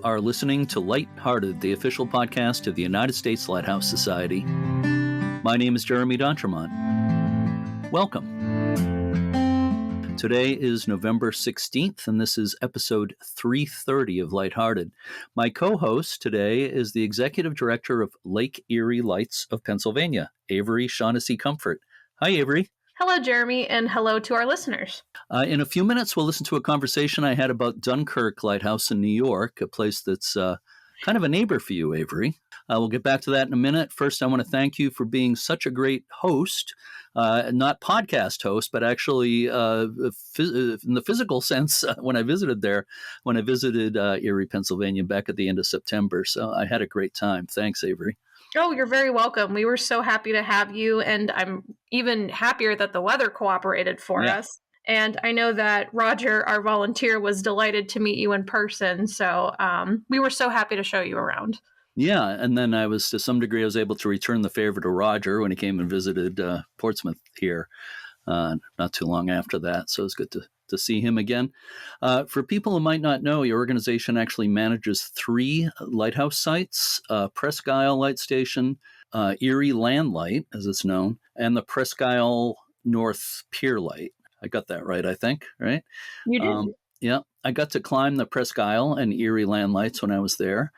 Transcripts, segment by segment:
are listening to Lighthearted, the official podcast of the United States Lighthouse Society. My name is Jeremy D'Entremont. Welcome. Today is November 16th, and this is episode 330 of Lighthearted. My co-host today is the Executive Director of Lake Erie Lights of Pennsylvania, Averie Shaghnessy-Comfort. Hi, Averie. Hello, Jeremy, and hello to our listeners. In a few minutes, we'll listen to a conversation I had about Dunkirk Lighthouse in New York, a place that's kind of a neighbor for you, Averie. We'll get back to that in a minute. First, I want to thank you for being such a great host, not podcast host, but actually in the physical sense when I visited Erie, Pennsylvania back at the end of September. So I had a great time. Thanks, Averie. Oh, you're very welcome. We were so happy to have you, and I'm even happier that the weather cooperated for us. And I know that Roger, our volunteer, was delighted to meet you in person. So we were so happy to show you around. Yeah, and then to some degree, I was able to return the favor to Roger when he came and visited Portsmouth here not too long after that. So it was good to see him again. For people who might not know, your organization actually manages 3 lighthouse sites, Presque Isle Light Station, Erie Land Light, as it's known, and the Presque Isle North Pier Light. I got that right, I think, right? You did. Yeah, I got to climb the Presque Isle and Erie Land Lights when I was there.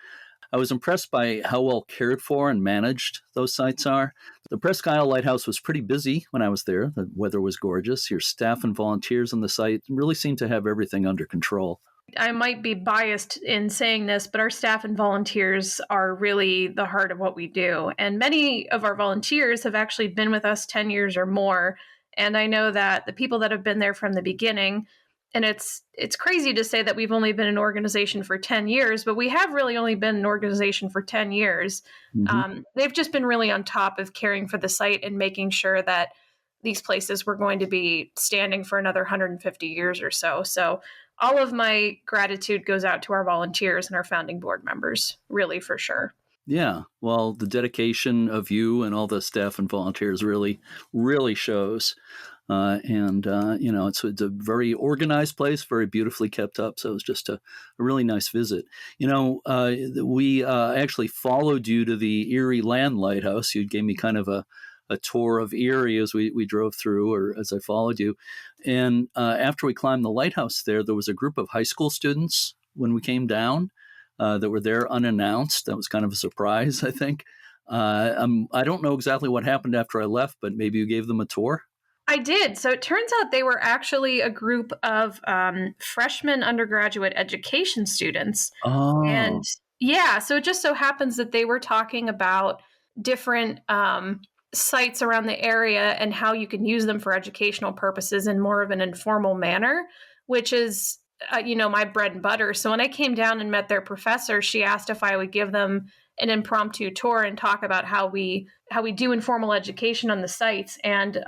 I was impressed by how well cared for and managed those sites are. The Presque Isle Lighthouse was pretty busy when I was there. The weather was gorgeous. Your staff and volunteers on the site really seemed to have everything under control. I might be biased in saying this, but our staff and volunteers are really the heart of what we do. And many of our volunteers have actually been with us 10 years or more. And I know that the people that have been there from the beginning, and it's crazy to say that we've only been an organization for 10 years, but we have really only been an organization for 10 years. Mm-hmm. They've just been really on top of caring for the site and making sure that these places were going to be standing for another 150 years or so. So all of my gratitude goes out to our volunteers and our founding board members, really, for sure. Yeah, well, the dedication of you and all the staff and volunteers really, really shows. It's a very organized place, very beautifully kept up. So it was just a really nice visit. We actually followed you to the Erie Land Lighthouse. You gave me kind of a tour of Erie as we drove through, or as I followed you. And after we climbed the lighthouse there was a group of high school students when we came down that were there unannounced. That was kind of a surprise, I think. I don't know exactly what happened after I left, but maybe you gave them a tour? I did. So it turns out they were actually a group of freshman undergraduate education students. Oh. And yeah, so it just so happens that they were talking about different sites around the area and how you can use them for educational purposes in more of an informal manner, which is, my bread and butter. So when I came down and met their professor, she asked if I would give them an impromptu tour and talk about how we do informal education on the sites. And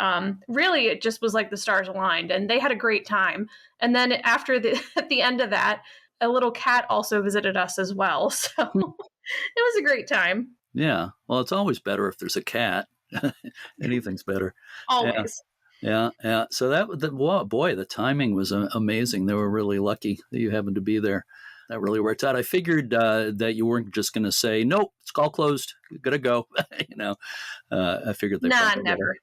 really, it just was like the stars aligned, and they had a great time. And then at the end of that, a little cat also visited us as well. So it was a great time. Yeah. Well, it's always better if there's a cat. Anything's better. Always. Yeah. So the timing was amazing. They were really lucky that you happened to be there. That really worked out. I figured that you weren't just going to say, nope, it's all closed, gotta go. I figured that. Nah, never.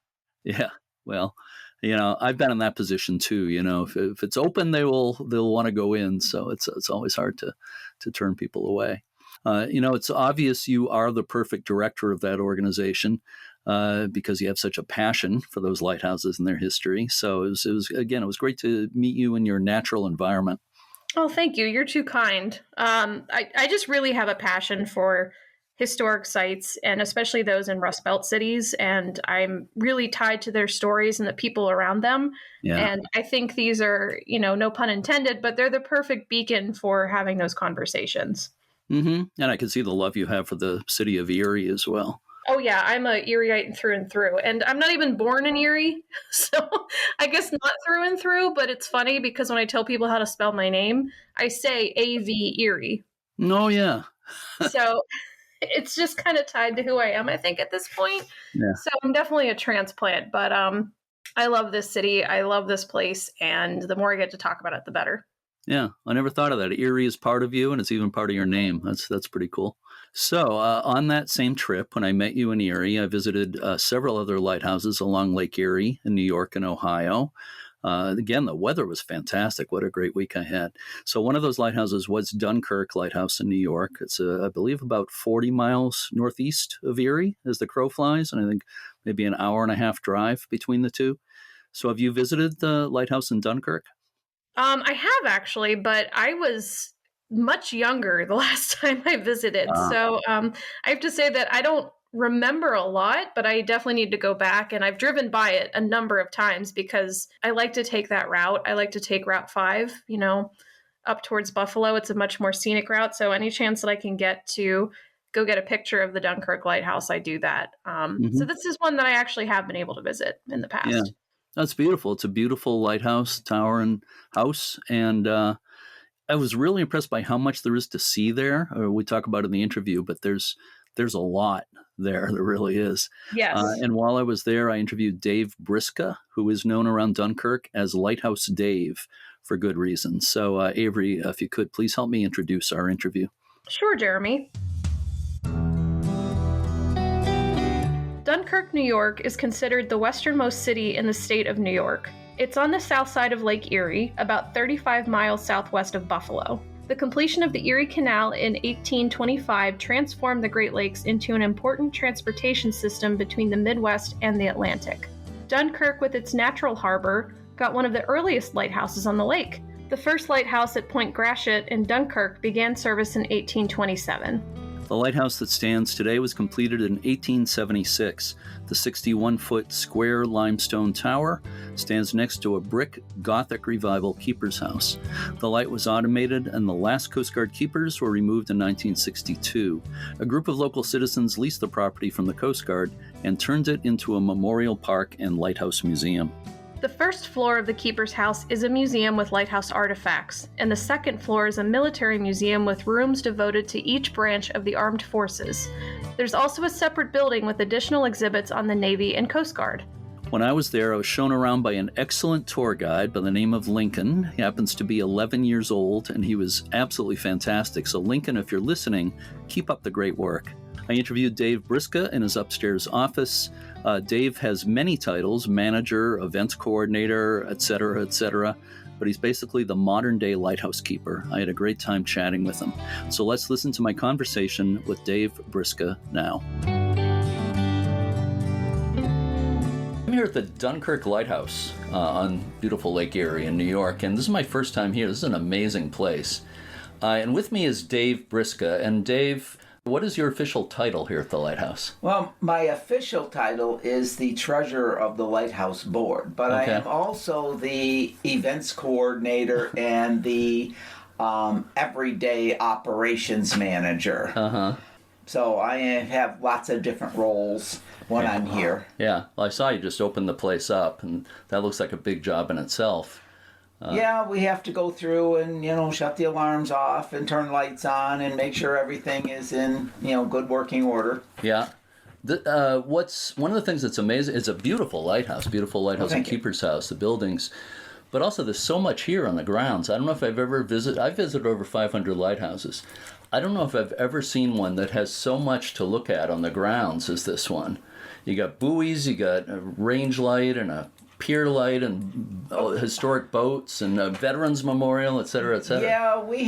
Yeah. Well, I've been in that position too. If it's open, they'll want to go in. So it's always hard to turn people away. It's obvious you are the perfect director of that organization because you have such a passion for those lighthouses and their history. So it was great to meet you in your natural environment. Oh, thank you. You're too kind. I just really have a passion for historic sites, and especially those in Rust Belt cities. And I'm really tied to their stories and the people around them. Yeah. And I think these are, no pun intended, but they're the perfect beacon for having those conversations. Mm-hmm. And I can see the love you have for the city of Erie as well. Oh, yeah. I'm a Erieite through and through. And I'm not even born in Erie. So I guess not through and through. But it's funny because when I tell people how to spell my name, I say A-V Erie. Oh, yeah. So it's just kind of tied to who I am, I think, at this point. Yeah. So I'm definitely a transplant. But I love this city. I love this place. And the more I get to talk about it, the better. Yeah, I never thought of that. Erie is part of you, and it's even part of your name. That's pretty cool. So, on that same trip, when I met you in Erie, I visited several other lighthouses along Lake Erie in New York and Ohio. Again, the weather was fantastic. What a great week I had. So, one of those lighthouses was Dunkirk Lighthouse in New York. It's, I believe, about 40 miles northeast of Erie as the crow flies, and I think maybe an hour and a half drive between the two. So, have you visited the lighthouse in Dunkirk? I have actually, but I was much younger the last time I visited. Ah. So I have to say that I don't remember a lot, but I definitely need to go back. And I've driven by it a number of times because I like to take that route. I like to take Route 5, up towards Buffalo. It's a much more scenic route. So any chance that I can get to go get a picture of the Dunkirk Lighthouse, I do that. So Mhm. this is one that I actually have been able to visit in the Yeah, past. that's beautiful. It's a beautiful lighthouse, tower, and house. And I was really impressed by how much there is to see there. We talk about it in the interview, but there's a lot there. There really is. Yes. And while I was there, I interviewed Dave Briska, who is known around Dunkirk as Lighthouse Dave for good reason. So, Avery, if you could please help me introduce our interview. Sure, Jeremy. Dunkirk, New York is considered the westernmost city in the state of New York. It's on the south side of Lake Erie, about 35 miles southwest of Buffalo. The completion of the Erie Canal in 1825 transformed the Great Lakes into an important transportation system between the Midwest and the Atlantic. Dunkirk, with its natural harbor, got one of the earliest lighthouses on the lake. The first lighthouse at Point Gratiot in Dunkirk began service in 1827. The lighthouse that stands today was completed in 1876. The 61-foot square limestone tower stands next to a brick Gothic Revival keeper's house. The light was automated, and the last Coast Guard keepers were removed in 1962. A group of local citizens leased the property from the Coast Guard and turned it into a memorial park and lighthouse museum. The first floor of the keeper's house is a museum with lighthouse artifacts, and the second floor is a military museum with rooms devoted to each branch of the armed forces. There's also a separate building with additional exhibits on the Navy and Coast Guard. When I was there, I was shown around by an excellent tour guide by the name of Lincoln. He happens to be 11 years old, and he was absolutely fantastic. So, Lincoln, if you're listening, keep up the great work. I interviewed Dave Briska in his upstairs office. Dave has many titles: manager, events coordinator, etc., but he's basically the modern-day lighthouse keeper. I had a great time chatting with him. So let's listen to my conversation with Dave Briska now. I'm here at the Dunkirk Lighthouse on beautiful Lake Erie in New York, and this is my first time here. This is an amazing place. And with me is Dave Briska. And Dave, what is your official title here at the Lighthouse? Well, my official title is the treasurer of the Lighthouse Board, but Okay. I am also the events coordinator and the everyday operations manager. Uh-huh. So I have lots of different roles when I'm here. Yeah, well, I saw you just open the place up, and that looks like a big job in itself. Yeah, we have to go through and, shut the alarms off and turn lights on and make sure everything is in, good working order. Yeah. What's one of the things that's amazing, it's a beautiful lighthouse and Thank you. keeper's house, the buildings, but also there's so much here on the grounds. I don't know if I've visited over 500 lighthouses. I don't know if I've ever seen one that has so much to look at on the grounds as this one. You got buoys, you got a range light and a pier light and historic boats and a veterans memorial, et cetera, et cetera. Yeah, we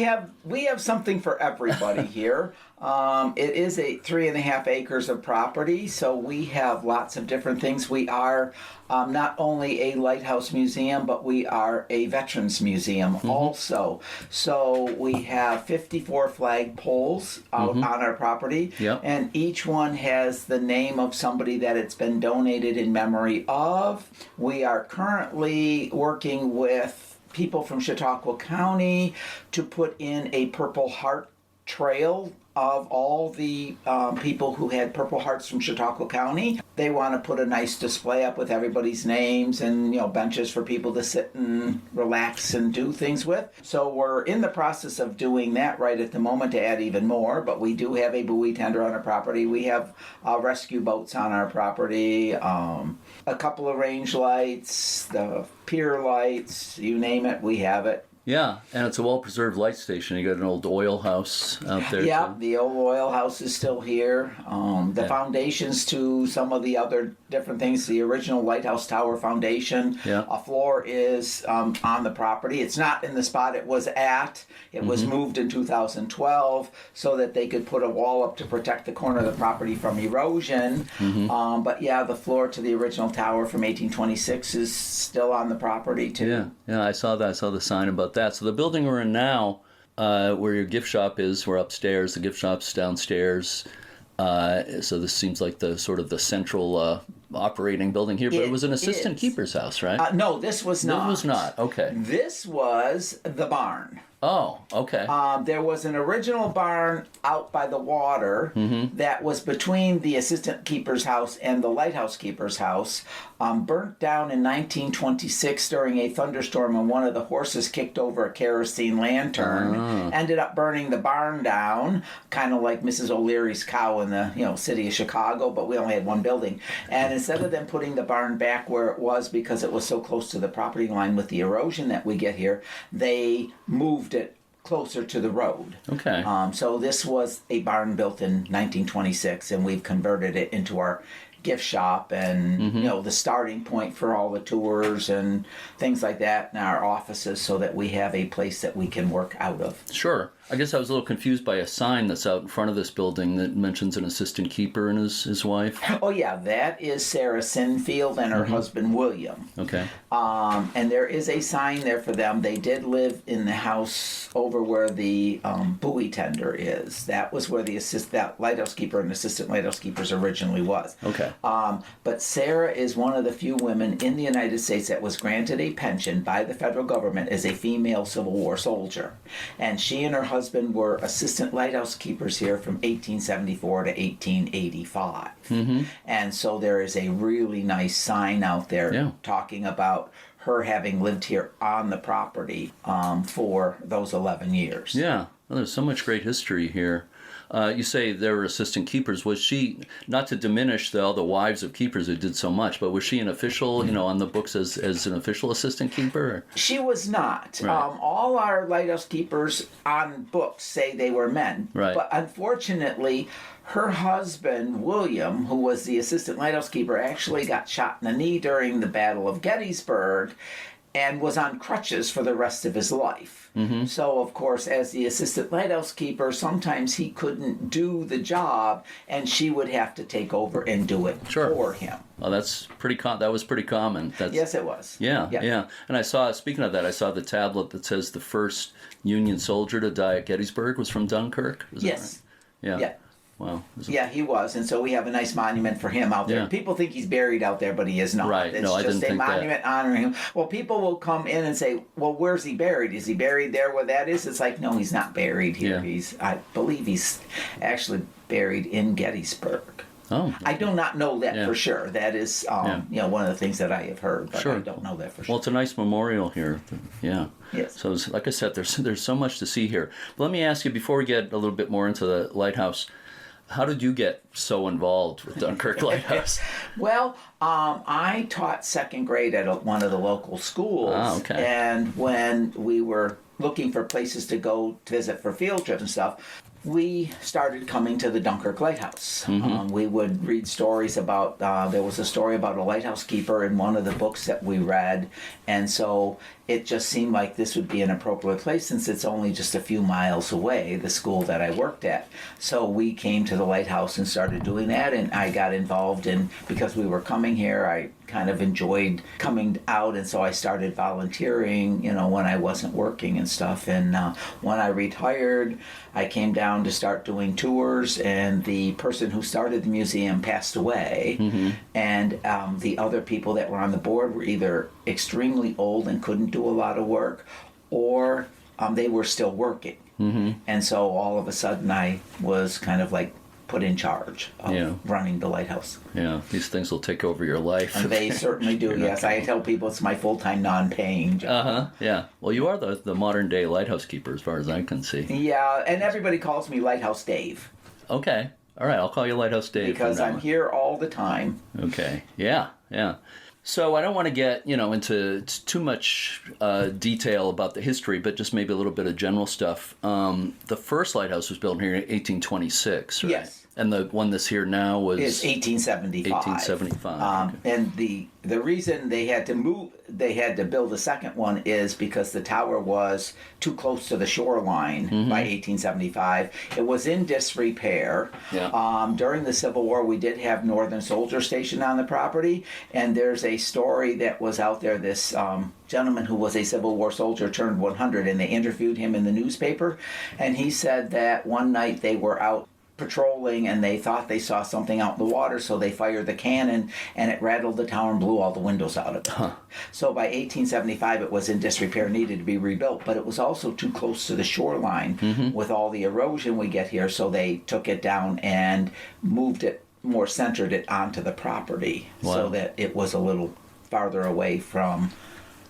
have something for everybody here. It is a 3.5 acres of property, so we have lots of different things. We are not only a lighthouse museum, but we are a veterans museum also. So we have 54 flag poles out on our property, Yep. and each one has the name of somebody that it's been donated in memory of. We are currently working with people from Chautauqua County to put in a Purple Heart trail of all the people who had Purple Hearts from Chautauqua County. They want to put a nice display up with everybody's names and benches for people to sit and relax and do things with. So we're in the process of doing that right at the moment to add even more, but we do have a buoy tender on our property. We have rescue boats on our property, a couple of range lights, the pier lights, you name it, we have it. Yeah, and it's a well-preserved light station. You got an old oil house out there. Yeah, too. the old oil house is still here. The foundations to some of the other different things, the original Lighthouse Tower foundation, a floor is on the property. It's not in the spot it was at. It was moved in 2012 so that they could put a wall up to protect the corner of the property from erosion. But yeah, the floor to the original tower from 1826 is still on the property too. Yeah, I saw that. I saw the sign about that. So the building we're in now, where your gift shop is, we're upstairs. The gift shop's downstairs. So this seems like the sort of the central operating building here. But it was an assistant keeper's house, right? No, this was not. It was not. Okay. This was the barn. Oh, okay. There was an original barn out by the water that was between the assistant keeper's house and the lighthouse keeper's house, burnt down in 1926 during a thunderstorm when one of the horses kicked over a kerosene lantern, ended up burning the barn down, kind of like Mrs. O'Leary's cow in the city of Chicago, but we only had one building. And instead of them putting the barn back where it was because it was so close to the property line with the erosion that we get here, they moved it closer to the road. Okay. So this was a barn built in 1926, and we've converted it into our gift shop and the starting point for all the tours and things like that in our offices, so that we have a place that we can work out of. Sure. I guess I was a little confused by a sign that's out in front of this building that mentions an assistant keeper and his wife. Oh yeah, that is Sarah Sinfield and her husband William. Okay. And there is a sign there for them. They did live in the house over where the buoy tender is. That was where that lighthouse keeper and assistant lighthouse keepers originally was. Okay. But Sarah is one of the few women in the United States that was granted a pension by the federal government as a female Civil War soldier. And she and her husband were assistant lighthouse keepers here from 1874 to 1885. And so there is a really nice sign out there talking about her having lived here on the property for those 11 years. Yeah. Well, there's so much great history here. You say they were assistant keepers. Was she, not to diminish all the wives of keepers who did so much, but was she an official, on the books as an official assistant keeper? She was not. Right. All our lighthouse keepers on books say they were men. Right. But unfortunately, her husband, William, who was the assistant lighthouse keeper, actually got shot in the knee during the Battle of Gettysburg and was on crutches for the rest of his life. So, of course, as the assistant lighthouse keeper, sometimes he couldn't do the job, and she would have to take over and do it for him. Well, that's pretty. That was pretty common. Yes, it was. Yeah. And I saw. Speaking of that, I saw the tablet that says the first Union soldier to die at Gettysburg was from Dunkirk. Is that right? Yeah. Wow. Yeah, he was, and so we have a nice monument for him out there. Yeah. People think he's buried out there, but he is not. Right. It's I just didn't think a monument honoring him. Well, people will come in and say, well, where's he buried? Is he buried there where that is? It's like, no, he's not buried here. Yeah. I believe he's actually buried in Gettysburg. Oh. I do not know that for sure. That is, one of the things that I have heard, but I don't know that for sure. Well, it's a nice memorial here. Yeah. Yes. So, like I said, there's so much to see here. But let me ask you, before we get a little bit more into the lighthouse, how did you get so involved with Dunkirk Lighthouse? Well, I taught second grade at one of the local schools. Ah, okay. And when we were looking for places to go to visit for field trips and stuff, we started coming to the Dunkirk Lighthouse. We would read stories about, there was a story about a lighthouse keeper in one of the books that we read, and so it just seemed like this would be an appropriate place since it's only just a few miles away, the school that I worked at. So we came to the lighthouse and started doing that, and I got involved in, because we were coming here, I kind of enjoyed coming out, and so I started volunteering, when I wasn't working and stuff. And when I retired, I came down to start doing tours, and the person who started the museum passed away, and the other people that were on the board were either extremely old and couldn't do a lot of work, or they were still working. And so all of a sudden I was kind of like put in charge of running the lighthouse. Yeah, these things will take over your life. And they certainly do, yes. I tell people it's my full-time non-paying job. Yeah. Well, you are the modern-day lighthouse keeper as far as I can see. Yeah, and everybody calls me Lighthouse Dave. Okay. All right, I'll call you Lighthouse Dave. Because I'm here all the time. Okay. Yeah. So I don't want to get, into too much detail about the history, but just maybe a little bit of general stuff. The first lighthouse was built here in 1826, right? Yes. And the one that's here now was... Is 1875. 1875. Okay. And the reason they had to build a second one is because the tower was too close to the shoreline by 1875. It was in disrepair. Yeah. During the Civil War, we did have Northern soldiers stationed on the property, and there's a story that was out there. This gentleman who was a Civil War soldier turned 100, and they interviewed him in the newspaper, and he said that one night they were out patrolling and they thought they saw something out in the water, so they fired the cannon and it rattled the tower and blew all the windows out of it. So by 1875 it was in disrepair, needed to be rebuilt, but it was also too close to the shoreline with all the erosion we get here, so they took it down and moved it more, centered it onto the property so that it was a little farther away from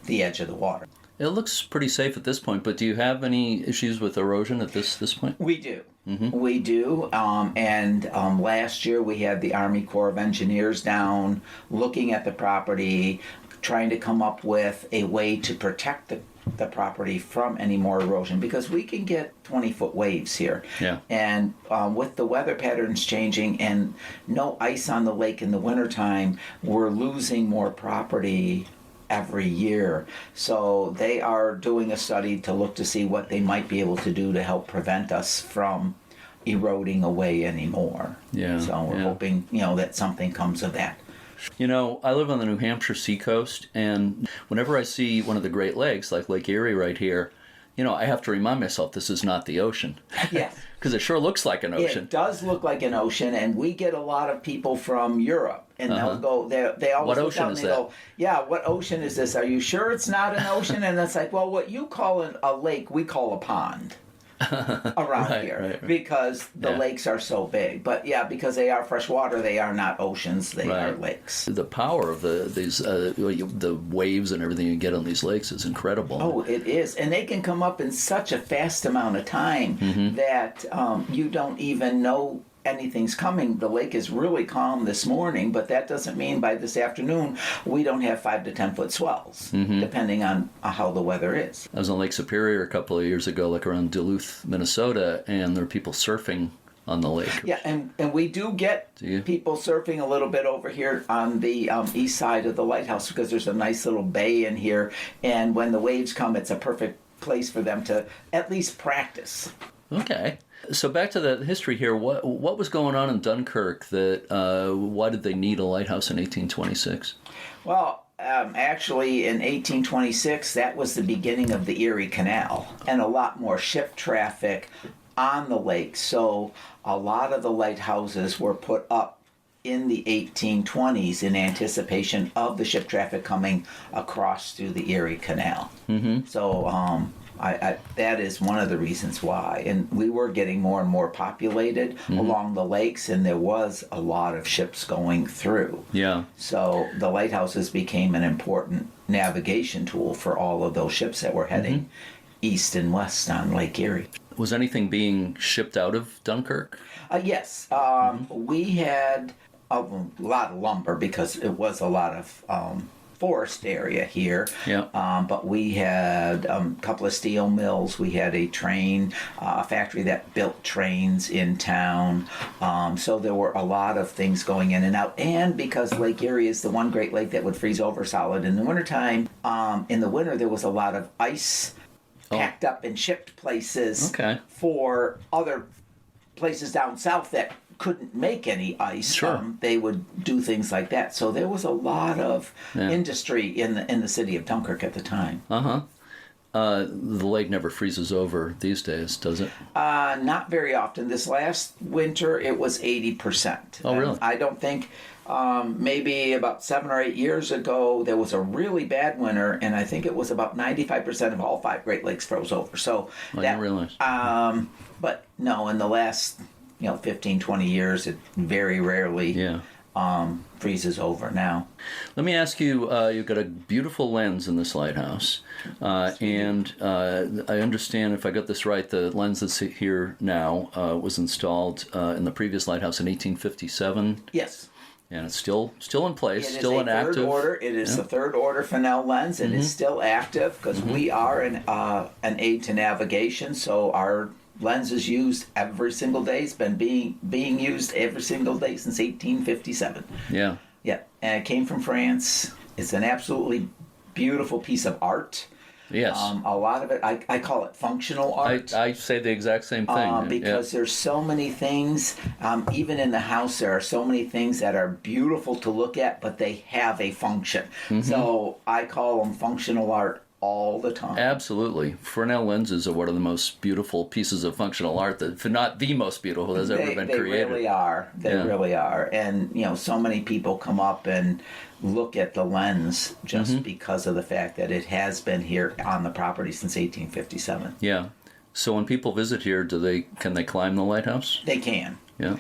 the edge of the water. It looks pretty safe at this point, but do you have any issues with erosion at this point? We do. We do. And last year we had the Army Corps of Engineers down looking at the property, trying to come up with a way to protect the property from any more erosion, because we can get 20-foot waves here. Yeah. And with the weather patterns changing and no ice on the lake in the wintertime, we're losing more property every year. So they are doing a study to look to see what they might be able to do to help prevent us from eroding away anymore. Yeah. So we're hoping, that something comes of that. I live on the New Hampshire seacoast, and whenever I see one of the Great Lakes, like Lake Erie right here, I have to remind myself this is not the ocean. Yes. Because it sure looks like an ocean. It does look like an ocean, and we get a lot of people from Europe, and they'll go, they always what look ocean out is and they that? go, yeah, what ocean is this? Are you sure it's not an ocean? And it's like, well, what you call a lake, we call a pond around here, right. Because the lakes are so big. But yeah, because they are freshwater, they are not oceans, they are lakes. The power of the waves and everything you get on these lakes is incredible. Oh, it is. And they can come up in such a fast amount of time that you don't even know anything's coming. The lake is really calm this morning, but that doesn't mean by this afternoon we don't have 5 to 10 foot swells, depending on how the weather is. I was on Lake Superior a couple of years ago, like around Duluth, Minnesota, and there are people surfing on the lake. Yeah, and we do get people surfing a little bit over here on the east side of the lighthouse, because there's a nice little bay in here, and when the waves come, it's a perfect place for them to at least practice. Okay. So back to the history here. What was going on in Dunkirk? Why did they need a lighthouse in 1826? Well, actually, in 1826, that was the beginning of the Erie Canal, and a lot more ship traffic on the lake. So a lot of the lighthouses were put up in the 1820s in anticipation of the ship traffic coming across through the Erie Canal. So that is one of the reasons why. And we were getting more and more populated along the lakes, and there was a lot of ships going through. Yeah. So the lighthouses became an important navigation tool for all of those ships that were heading east and west on Lake Erie. Was anything being shipped out of Dunkirk? Yes. We had a lot of lumber, because it was a lot of forest area here. Yeah. But we had a couple of steel mills. We had a train, a factory that built trains in town. So there were a lot of things going in and out. And because Lake Erie is the one great lake that would freeze over solid in the wintertime, in the winter there was a lot of ice packed up in shipped places for other places down south that couldn't make any ice. Sure. They would do things like that. So there was a lot of industry in the city of Dunkirk at the time. The lake never freezes over these days, does it? Not very often. This last winter, it was 80%. Oh, really? I don't think, maybe about 7 or 8 years ago, there was a really bad winter, and I think it was about 95% of all 5 Great Lakes froze over. So I didn't realize. But no, in the last 15, 20 years, it very rarely freezes over now. Let me ask you, you've got a beautiful lens in this lighthouse, and I understand, if I got this right, the lens that's here now was installed in the previous lighthouse in 1857. Yes. And it's still in place, It is still a an third active. order. It is the third order Fresnel lens. It is still active because we are an aid to navigation. So our lens is used every single day. It's been being used every single day since 1857. Yeah. Yeah, and it came from France. It's an absolutely beautiful piece of art. Yes. A lot of it, I call it functional art. I say the exact same thing. Because there's so many things, even in the house, there are so many things that are beautiful to look at, but they have a function. So I call them functional art all the time. Absolutely. Fresnel lenses are one of the most beautiful pieces of functional art, that, if not the most beautiful that's ever been created. They really are. They really are. And, so many people come up and look at the lens just because of the fact that it has been here on the property since 1857. Yeah. So when people visit here, can they climb the lighthouse? They can. Yeah.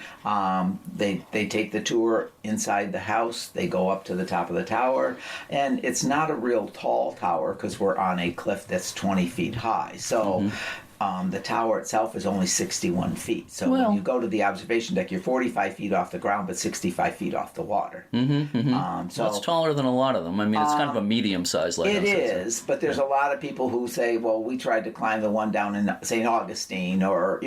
They take the tour inside the house. They go up to the top of the tower, and it's not a real tall tower because we're on a cliff that's 20 feet high. So the tower itself is only 61 feet. So when you go to the observation deck, you're 45 feet off the ground, but 65 feet off the water. So it's taller than a lot of them. I mean, it's kind of a medium-sized lighthouse. It is, but there's a lot of people who say, well, we tried to climb the one down in St. Augustine or,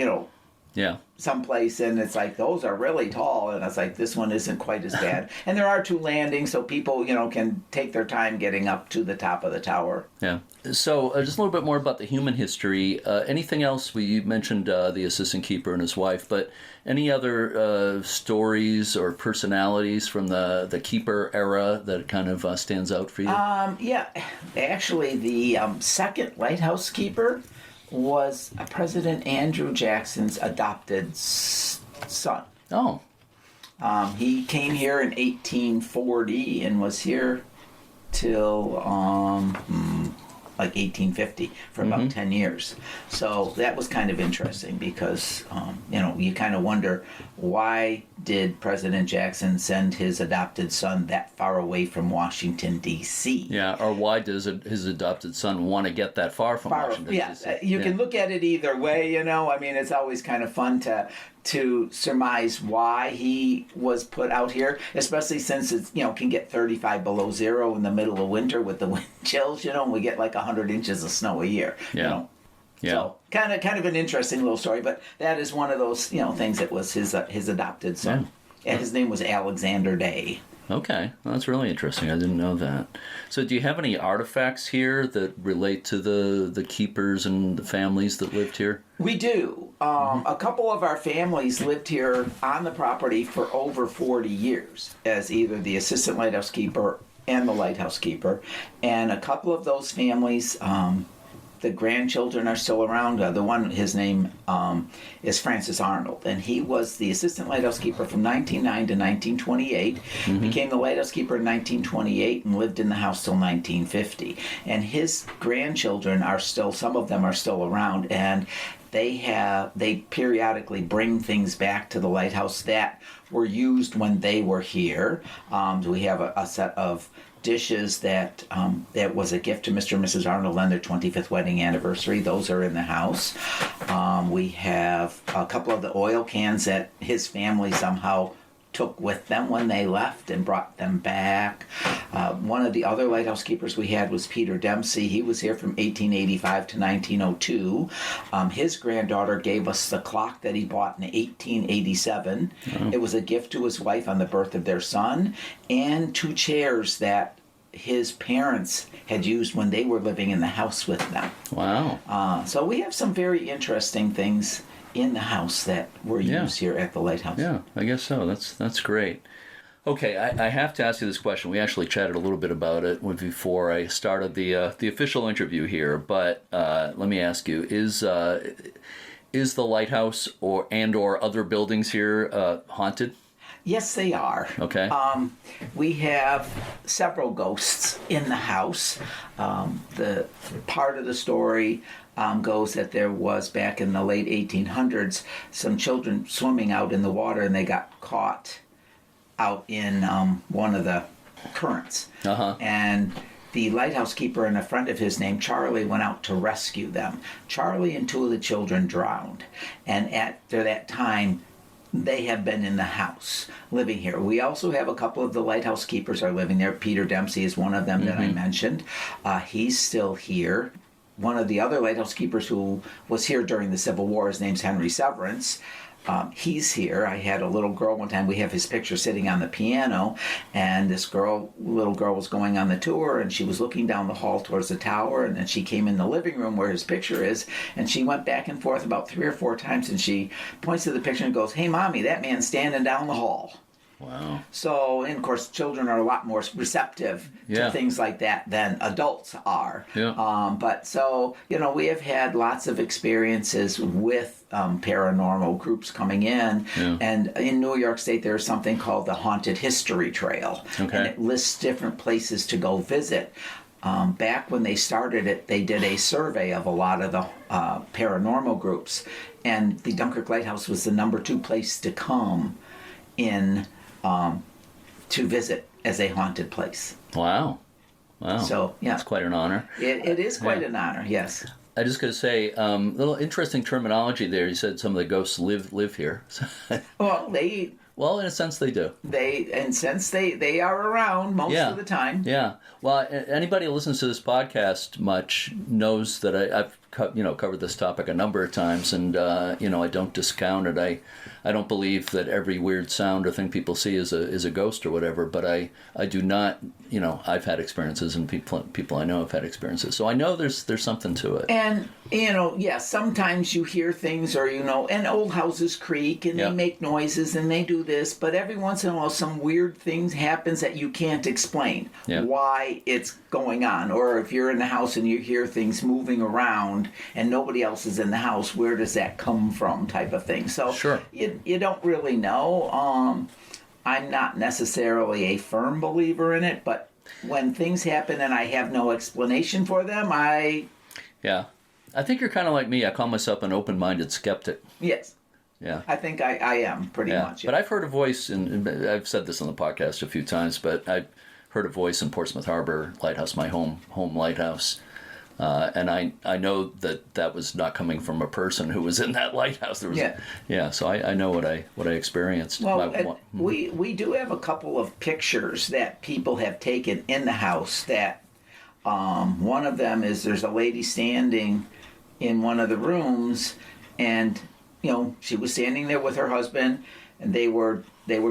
Yeah. someplace, and it's like those are really tall, and it's like this one isn't quite as bad. And there are 2 landings, so people can take their time getting up to the top of the tower. Yeah. So just a little bit more about the human history. Anything else? You mentioned the assistant keeper and his wife, but any other stories or personalities from the keeper era that kind of stands out for you? Yeah, actually, the second lighthouse keeper was President Andrew Jackson's adopted son. Oh. He came here in 1840 and was here till like 1850 for about 10 years. So that was kind of interesting because, you kind of wonder, why did President Jackson send his adopted son that far away from Washington, D.C.? Yeah, or why does his adopted son want to get that far from Washington, D.C.? You can look at it either way, I mean, it's always kind of fun to surmise why he was put out here, especially since it's, can get 35 below zero in the middle of winter with the wind chills, and we get like 100 inches of snow a year. Yeah. So kind of an interesting little story, but that is one of those, things that was his adopted son. Yeah. And his name was Alexander Day. Okay, well, that's really interesting. I didn't know that. So do you have any artifacts here that relate to the keepers and the families that lived here? We do. A couple of our families lived here on the property for over 40 years as either the assistant lighthouse keeper and the lighthouse keeper. And a couple of those families, the grandchildren are still around. The one, his name is Francis Arnold, and he was the assistant lighthouse keeper from 1909 to 1928. Became the lighthouse keeper in 1928 and lived in the house till 1950. And his grandchildren are still, some of them are still around, and they periodically bring things back to the lighthouse that were used when they were here. We have a set of dishes that was a gift to Mr. and Mrs. Arnold on their 25th wedding anniversary. Those are in the house. We have a couple of the oil cans that his family somehow took with them when they left and brought them back. One of the other lighthouse keepers we had was Peter Dempsey. He was here from 1885 to 1902. His granddaughter gave us the clock that he bought in 1887. Oh. It was a gift to his wife on the birth of their son, and 2 chairs that his parents had used when they were living in the house with them. Wow. So we have some very interesting things in the house that were used here at the lighthouse. Yeah, I guess so. That's great. Okay, I have to ask you this question. We actually chatted a little bit about it before I started the official interview here, but let me ask you: is the lighthouse or other buildings here haunted? Yes, they are. Okay. We have several ghosts in the house. The part of the story goes that there was, back in the late 1800s, some children swimming out in the water, and they got caught out in one of the currents. Uh-huh. And the lighthouse keeper and a friend of his named Charlie went out to rescue them. Charlie and 2 of the children drowned. And after that time, they have been in the house living here. We also have a couple of the lighthouse keepers are living there. Peter Dempsey is one of them that I mentioned. He's still here. One of the other lighthouse keepers who was here during the Civil War, his name's Henry Severance. He's here. I had a little girl one time. We have his picture sitting on the piano, and this little girl was going on the tour, and she was looking down the hall towards the tower, and then she came in the living room where his picture is, and she went back and forth about 3 or 4 times, and she points to the picture and goes, "Hey, Mommy, that man's standing down the hall." Wow. So, and of course, children are a lot more receptive to things like that than adults are. Yeah. But so, we have had lots of experiences with paranormal groups coming in. Yeah. And in New York State, there's something called the Haunted History Trail. Okay. And it lists different places to go visit. Back when they started it, they did a survey of a lot of the paranormal groups. And the Dunkirk Lighthouse was the number 2 place to come in to visit as a haunted place. Wow. So, yeah. That's quite an honor. It is quite an honor, yes. I just got to say, little interesting terminology there. You said some of the ghosts live here. Well, in a sense, they do. They are around most of the time. Yeah. Well, anybody who listens to this podcast much knows that I've covered this topic a number of times, and I don't discount it. I don't believe that every weird sound or thing people see is a ghost or whatever, but I do not. I've had experiences, and people I know have had experiences, so I know there's something to it. And sometimes you hear things, or and old houses creak, and they make noises, and they do this, but every once in a while some weird things happens that you can't explain why it's going on. Or if you're in the house and you hear things moving around and nobody else is in the house, where does that come from, type of thing. So sure. You don't really know. I'm not necessarily a firm believer in it, but when things happen and I have no explanation for them, Yeah. I think you're kind of like me. I call myself an open-minded skeptic. Yes. Yeah. I think I am pretty much. Yeah. But I've heard a voice, and I've said this on the podcast a few times, but I've heard a voice in Portsmouth Harbor Lighthouse, my home lighthouse. And I know that was not coming from a person who was in that lighthouse. There was so I know what I experienced. Well, we do have a couple of pictures that people have taken in the house that one of them is there's a lady standing in one of the rooms, and she was standing there with her husband, and they were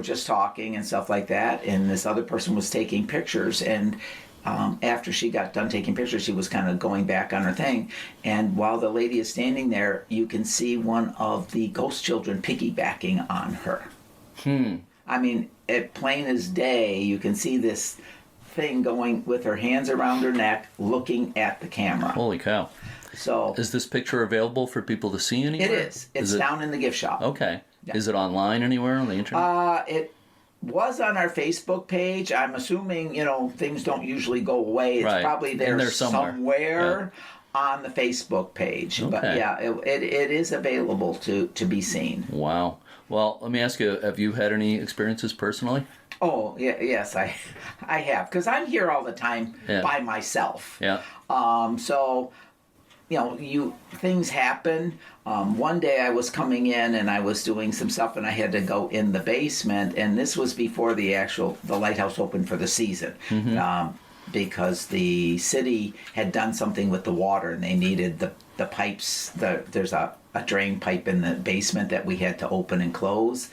just talking and stuff like that, and this other person was taking pictures, and after she got done taking pictures, she was kind of going back on her thing, and while the lady is standing there, you can see one of the ghost children piggybacking on her. I mean, at plain as day, you can see this thing going with her hands around her neck, looking at the camera. Holy cow. So, is this picture available for people to see anywhere? It is. It's down in the gift shop. Okay. Yeah. Is it online anywhere on the internet? It was on our Facebook page. I'm assuming, things don't usually go away. It's probably there somewhere on the Facebook page. Okay. But it is available to be seen. Wow. Well, let me ask you, have you had any experiences personally? Oh, yes, I have. Because I'm here all the time by myself. Yeah. So, things happen. One day I was coming in and I was doing some stuff and I had to go in the basement. And this was before the lighthouse opened for the season. Mm-hmm. Because the city had done something with the water and they needed the pipes. There's a drain pipe in the basement that we had to open and close.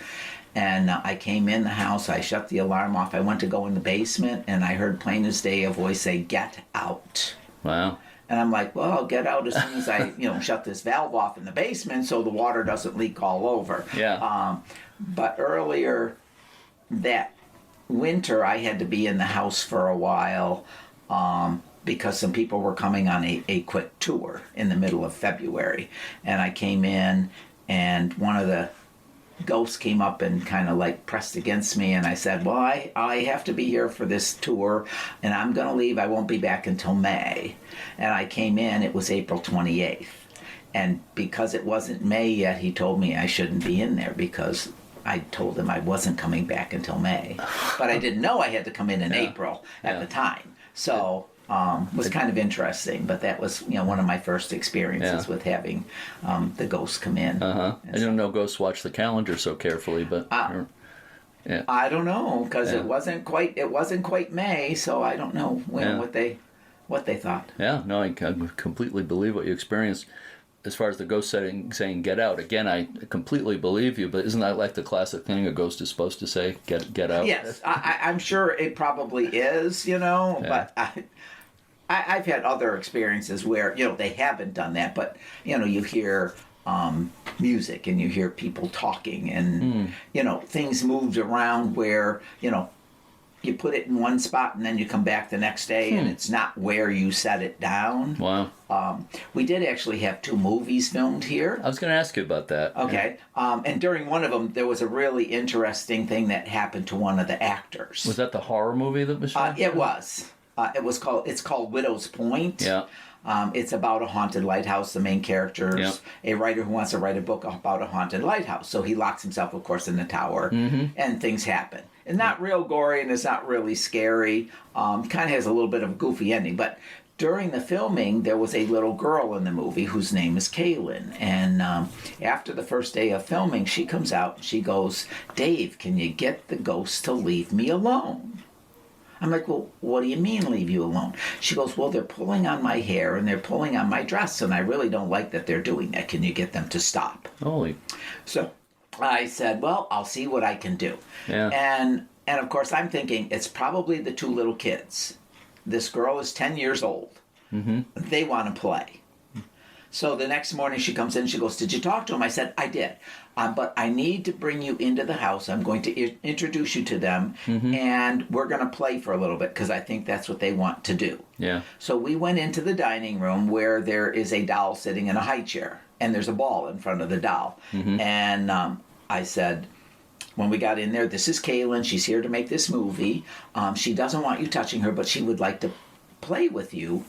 And I came in the house, I shut the alarm off, I went to go in the basement, and I heard plain as day a voice say, "Get out." Wow. And I'm like, well, I'll get out as soon as I, shut this valve off in the basement so the water doesn't leak all over. Yeah. But earlier that winter, I had to be in the house for a while because some people were coming on a quick tour in the middle of February. And I came in, and one of the ghosts came up and kind of like pressed against me, and I said, well, I have to be here for this tour, and I'm going to leave. I won't be back until May. And I came in, it was April 28th. And because it wasn't May yet, he told me I shouldn't be in there because I told him I wasn't coming back until May. But I didn't know I had to come in April at the time. So was kind of interesting. But that was, one of my first experiences with having the ghosts come in. I don't know ghosts watch the calendar so carefully, but yeah. I don't know, because it wasn't quite May, so I don't know what they thought. Yeah, no, I completely believe what you experienced. As far as the ghost saying "get out," again, I completely believe you. But isn't that like the classic thing a ghost is supposed to say? Get out. Yes, I'm sure it probably is. But I've had other experiences where they haven't done that, but you hear music and you hear people talking, and things moved around where you put it in one spot and then you come back the next day and it's not where you set it down. Wow. We did actually have 2 movies filmed here. I was going to ask you about that. Okay. Yeah. And during one of them, there was a really interesting thing that happened to one of the actors. Was that the horror movie that was shown? It was. It's called Widow's Point. Yeah. It's about a haunted lighthouse. The main character is a writer who wants to write a book about a haunted lighthouse. So he locks himself, of course, in the tower, and things happen. It's not real gory, and it's not really scary. Kind of has a little bit of a goofy ending. But during the filming, there was a little girl in the movie whose name is Kaylin. And after the first day of filming, she comes out and she goes, "Dave, can you get the ghosts to leave me alone?" I'm like, "Well, what do you mean leave you alone?" She goes, "Well, they're pulling on my hair and they're pulling on my dress, and I really don't like that they're doing that. Can you get them to stop?" Holy. So I said, "Well, I'll see what I can do." Yeah. And of course, I'm thinking it's probably the 2 little kids. This girl is 10 years old. They want to play. So the next morning she comes in, she goes, "Did you talk to him?" I said, "I did. But I need to bring you into the house. I'm going to introduce you to them, and we're going to play for a little bit because I think that's what they want to do." Yeah. So we went into the dining room where there is a doll sitting in a high chair, and there's a ball in front of the doll. And I said, when we got in there, "This is Kaylin. She's here to make this movie. She doesn't want you touching her, but she would like to play with you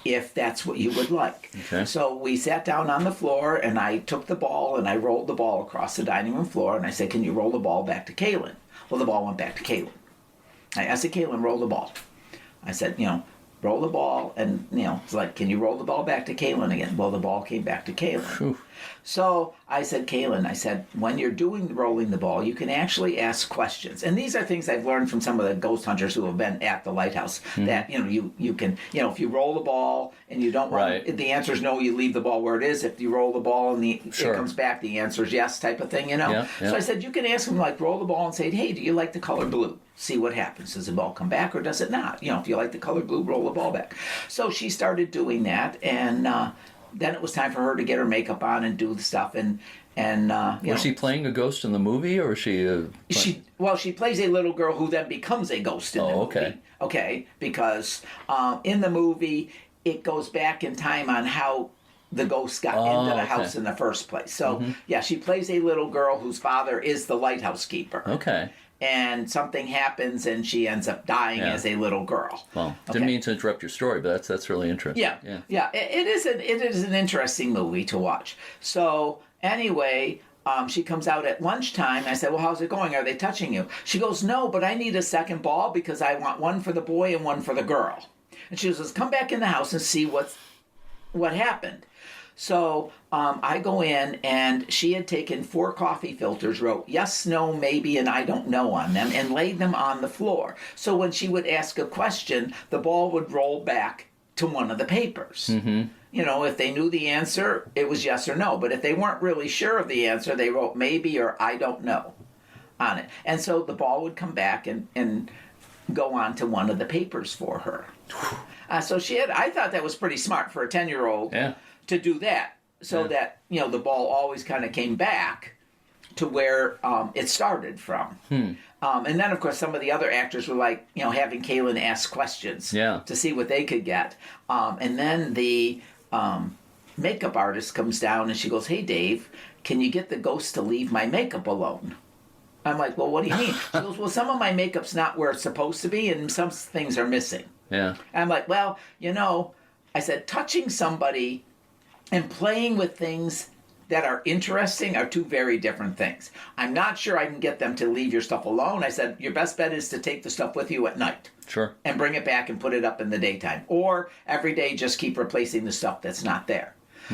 if that's what you would like." Okay. So we sat down on the floor, and I took the ball and I rolled the ball across the dining room floor, and I said, "Can you roll the ball back to Kaylin?" Well, the ball went back to Kaylin. I said, "Kaylin, roll the ball." I said, roll the ball, and it's like, "Can you roll the ball back to Kaylin again?" Well, the ball came back to Kaylin. Whew. So I said, "Kaylin," when you're rolling the ball, you can actually ask questions. And these are things I've learned from some of the ghost hunters who have been at the lighthouse. That, you can, if you roll the ball and you don't want, if the answer is no, you leave the ball where it is. If you roll the ball and it comes back, the answer is yes, type of thing, Yeah. So I said, you can ask them, like, roll the ball and say, "Hey, do you like the color blue?" See what happens. Does the ball come back or does it not? If you like the color blue, roll the ball back. So she started doing that, and then it was time for her to get her makeup on and do the stuff. And was she playing a ghost in the movie, or was she? She plays a little girl who then becomes a ghost in the movie. Okay. Okay, because in the movie it goes back in time on how the ghost got into the house in the first place. So she plays a little girl whose father is the lighthouse keeper. Okay. And something happens, and she ends up dying as a little girl. Well, didn't mean to interrupt your story, but that's really interesting. Yeah. It is an interesting movie to watch. So anyway, she comes out at lunchtime. I said, "Well, how's it going? Are they touching you?" She goes, "No, but I need a second ball because I want one for the boy and one for the girl." And she says, "Come back in the house and see what happened." So I go in, and she had taken 4 coffee filters, wrote yes, no, maybe, and I don't know on them, and laid them on the floor. So when she would ask a question, the ball would roll back to one of the papers. If they knew the answer, it was yes or no. But if they weren't really sure of the answer, they wrote maybe or I don't know on it. And so the ball would come back and go on to one of the papers for her. So I thought that was pretty smart for a 10-year-old. Yeah. To do that, so that the ball always kind of came back to where it started from. And then, of course, some of the other actors were like, having Kaylin ask questions to see what they could get. And then the makeup artist comes down and she goes, "Hey, Dave, can you get the ghost to leave my makeup alone?" I'm like, "Well, what do you mean?" She goes, "Well, some of my makeup's not where it's supposed to be, and some things are missing." Yeah. I'm like, "Well, I said, touching somebody and playing with things that are interesting are two very different things. I'm not sure I can get them to leave your stuff alone. I said, your best bet is to take the stuff with you at night. Sure. And bring it back and put it up in the daytime. Or every day just keep replacing the stuff that's not there.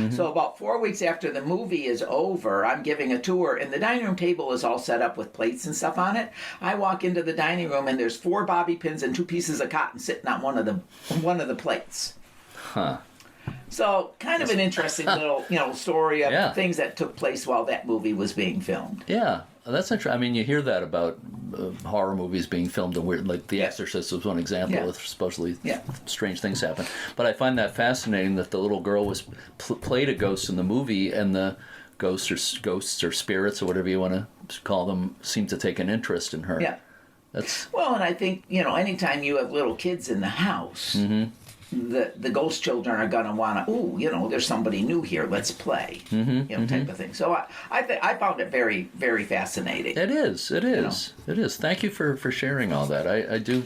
So about 4 weeks after the movie is over, I'm giving a tour, and the dining room table is all set up with plates and stuff on it. I walk into the dining room, and there's 4 bobby pins and 2 pieces of cotton sitting on one of the plates. Huh. So kind of an interesting little story of things that took place while that movie was being filmed. Yeah. That's interesting. I mean, you hear that about horror movies being filmed and weird, like The Exorcist was one example with supposedly strange things happen. But I find that fascinating that the little girl was played a ghost in the movie, and the ghosts or spirits or whatever you want to call them seem to take an interest in her. Yeah. Well, and I think anytime you have little kids in the house. The ghost children are going to want to, there's somebody new here, let's play, type of thing. So I found it very, very fascinating. It is. It is. Thank you for sharing all that. I do,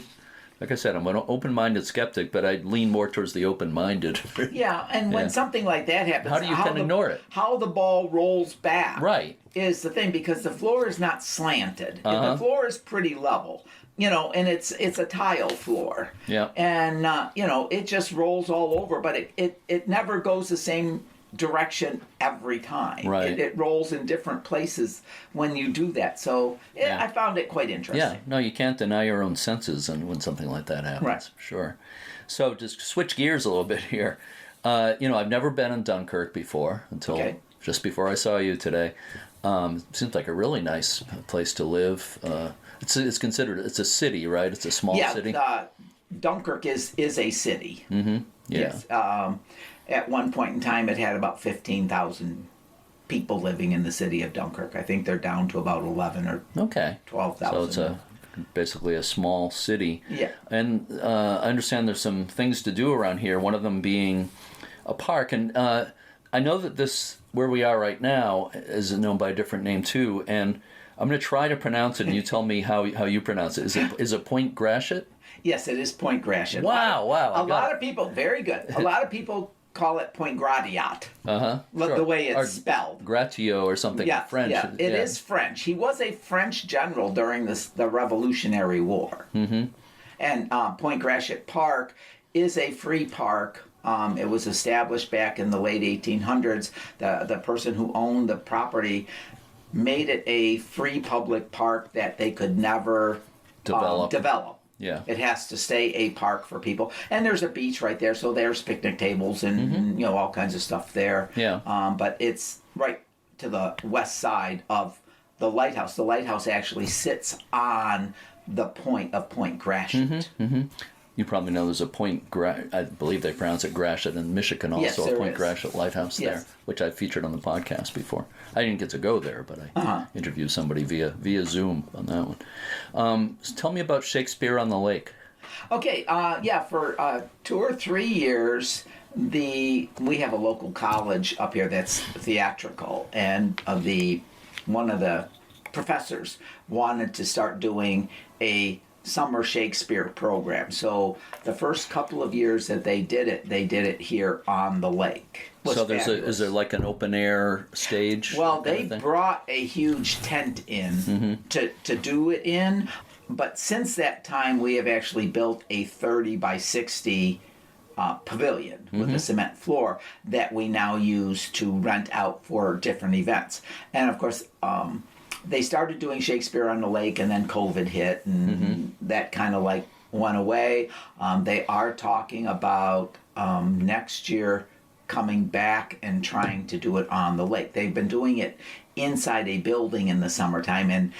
like I said, I'm an open-minded skeptic, but I lean more towards the open-minded. Yeah, and when something like that happens, how do you kind of ignore it? How the ball rolls back, right, is the thing, because the floor is not slanted. The floor is pretty level. And it's a tile floor. Yeah. And it just rolls all over, but it never goes the same direction every time. Right. It rolls in different places when you do that. So I found it quite interesting. Yeah. No, you can't deny your own senses when something like that happens. Right. Sure. So just switch gears a little bit here. I've never been in Dunkirk before until just before I saw you today. Seems like a really nice place to live. It's considered, it's a city, right? It's a small city. Yeah, Dunkirk is a city. Mm-hmm. Yeah. Yes. At one point in time, it had about 15,000 people living in the city of Dunkirk. I think they're down to about 11 or 12,000. So it's basically a small city. Yeah. And I understand there's some things to do around here, one of them being a park. And I know that this, where we are right now, is known by a different name too, and I'm going to try to pronounce it, and you tell me how you pronounce it. Is it Point Gratiot? Yes, it is Point Gratiot. Wow. A lot of people, very good. A lot of people call it Point Gratiot. Sure. The way it's spelled. Gratio or something French. Yeah, it is French. He was a French general during the Revolutionary War. Mm-hmm. And Point Gratiot Park is a free park. It was established back in the late 1800s. The person who owned the property made it a free public park that they could never develop. Yeah. It has to stay a park for people. And there's a beach right there, so there's picnic tables and all kinds of stuff there. Yeah. But it's right to the west side of the lighthouse. The lighthouse actually sits on the point of Point Gratiot. You probably know there's a I believe they pronounce it Gratiot in Michigan also, yes, a Point is. Gratiot lighthouse there, which I've featured on the podcast before. I didn't get to go there, but I interviewed somebody via Zoom on that one. So tell me about Shakespeare on the Lake. Okay, for 2 or 3 years, we have a local college up here that's theatrical, and one of the professors wanted to start doing a summer Shakespeare program. So the first couple of years that they did it here on the lake. So is there like an open air stage? Well, they brought a huge tent in to do it in, but since that time we have actually built a 30 by 60 pavilion with a cement floor that we now use to rent out for different events. And of course, they started doing Shakespeare on the Lake, and then COVID hit, and that kind of went away. They are talking about next year coming back and trying to do it on the lake. They've been doing it inside a building in the summertime, and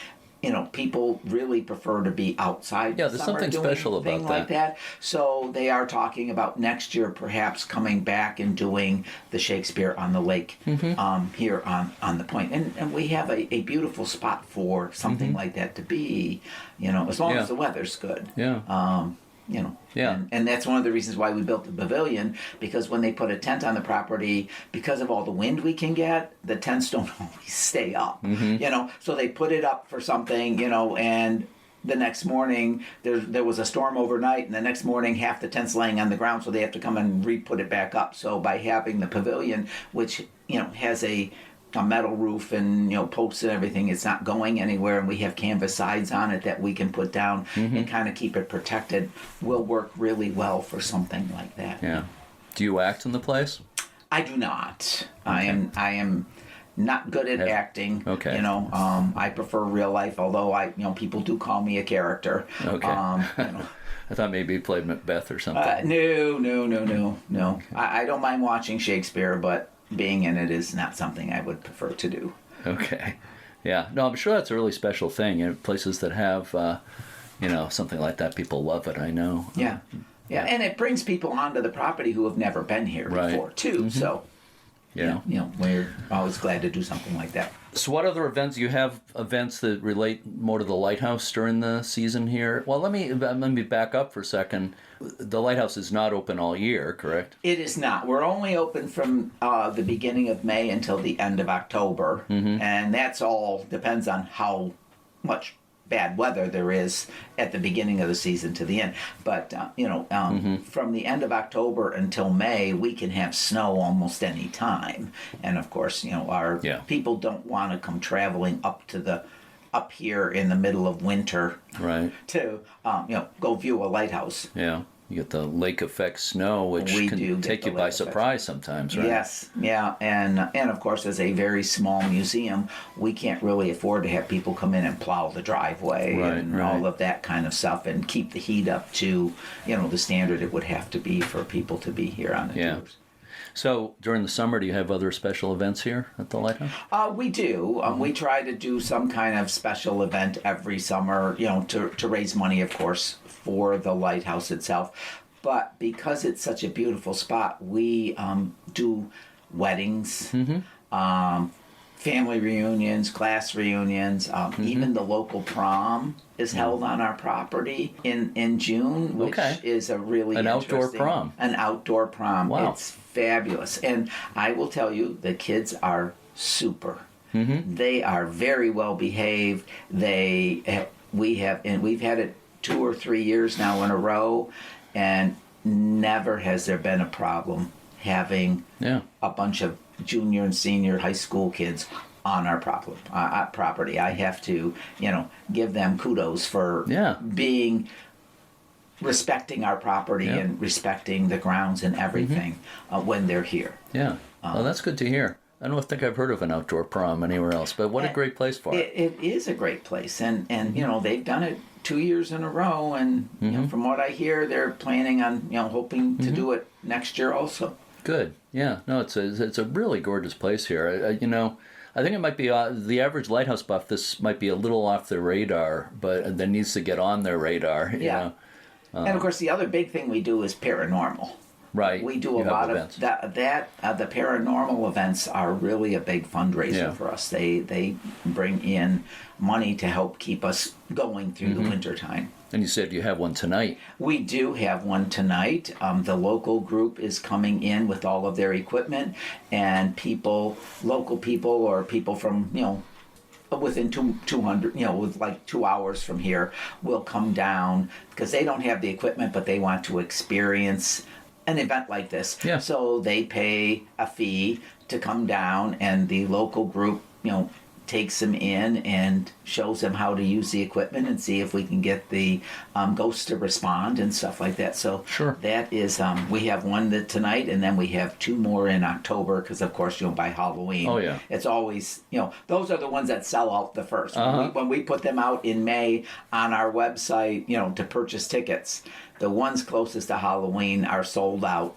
people really prefer to be outside. Yeah, there's something special about that. Like that. So they are talking about next year perhaps coming back and doing the Shakespeare on the Lake here on the point. And we have a beautiful spot for something like that to be, as long as the weather's good. Yeah. And that's one of the reasons why we built the pavilion, because when they put a tent on the property, because of all the wind we can get, the tents don't always stay up, so they put it up for something, and the next morning there was a storm overnight, and the next morning half the tent's laying on the ground, so they have to come and re-put it back up. So by having the pavilion, which has a a metal roof and posts and everything. It's not going anywhere, and we have canvas sides on it that we can put down and kind of keep it protected. Will work really well for something like that. Yeah. Do you act in the place? I do not. Okay. I am not good at acting. Okay. I prefer real life, although people do call me a character. Okay. I thought maybe you played Macbeth or something. No. Okay. I don't mind watching Shakespeare, but being in it is not something I would prefer to do. Okay. Yeah. No, I'm sure that's a really special thing. Places that have, something like that, people love it, I know. Yeah. Yeah, and it brings people onto the property who have never been here before, too. Mm-hmm. So, we're always glad to do something like that. So what other events? Do you have events that relate more to the Lighthouse during the season here? Well, let me back up for a second. The Lighthouse is not open all year, correct? It is not. We're only open from the beginning of May until the end of October. Mm-hmm. And that's all depends on how much bad weather there is at the beginning of the season to the end. But, from the end of October until May, we can have snow almost any time. And, of course, our people don't want to come traveling up here in the middle of winter to, go view a lighthouse. Yeah. You get the lake effect snow, which can take you by surprise sometimes, right? Yes, yeah, and of course, as a very small museum, we can't really afford to have people come in and plow the driveway and all of that kind of stuff, and keep the heat up to the standard it would have to be for people to be here on the tours. So during the summer, do you have other special events here at the Lighthouse? We do. We try to do some kind of special event every summer, to raise money, of course, for the Lighthouse itself. But because it's such a beautiful spot, we do weddings, family reunions, class reunions, even the local prom is held on our property in June, which is a really outdoor prom. An outdoor prom. Wow. It's fabulous. And I will tell you, the kids are super. Mm-hmm. They are very well behaved. We've had it 2 or 3 years now in a row, and never has there been a problem having a bunch of junior and senior high school kids on our property. I have to, give them kudos for respecting our property and respecting the grounds and everything when they're here. Yeah. Well, that's good to hear. I don't think I've heard of an outdoor prom anywhere else, but what a great place for it. It is a great place, and they've done it 2 years in a row, and from what I hear, they're planning on hoping to do it next year also. Good. Yeah. No, it's a really gorgeous place here. I think it might be the average lighthouse buff. This might be a little off their radar, but that needs to get on their radar. Yeah. And of course, the other big thing we do is paranormal. Right. We do a lot of that. The paranormal events are really a big fundraiser for us. They bring in money to help keep us going through the winter time. And you said you have one tonight. We do have one tonight. The local group is coming in with all of their equipment, and local people or people from within 200, with like 2 hours from here, will come down because they don't have the equipment, but they want to experience an event like this. Yeah. So they pay a fee to come down, and the local group, takes them in and shows them how to use the equipment and see if we can get the ghosts to respond and stuff like that. So that is, we have one tonight, and then we have 2 more in October because, of course, by Halloween, it's always, those are the ones that sell out the first. When we put them out in May on our website, to purchase tickets, the ones closest to Halloween are sold out